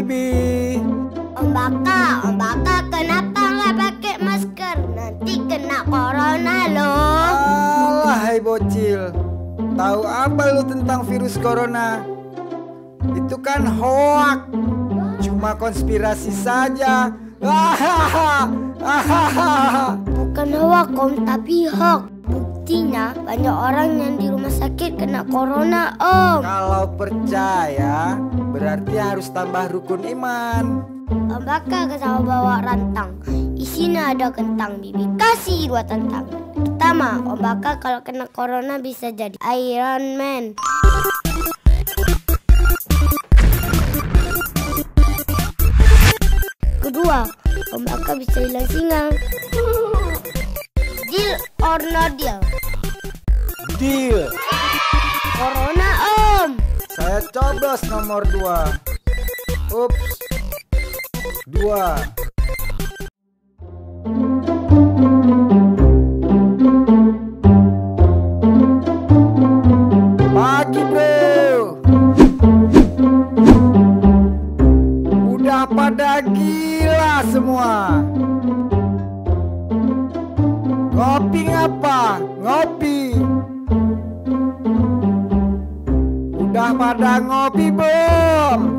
Bibi. Om Baka, kenapa nggak pakai masker? Nanti kena corona loh. Alah, hai bocil. Tahu apa lu tentang virus corona? Itu kan hoak. Cuma konspirasi saja. Bukan hoax Om, tapi hoax. Buktinya banyak orang yang di rumah sakit kena corona Om. Kalau percaya berarti harus tambah rukun iman. Om Baka sama bawa rantang. Isinya ada kentang. Bibi kasih 2 tentang. Pertama, Om Baka kalau kena corona bisa jadi Iron Man. Kedua, Om Baka bisa hilang singa. Deal or no deal? Deal. Corona Om. Saya coblos nomor 2. Ups. 2. Pagi bro. Udah pada gila semua. Ngopi ngapa? Ngopi. Udah pada ngopi belum?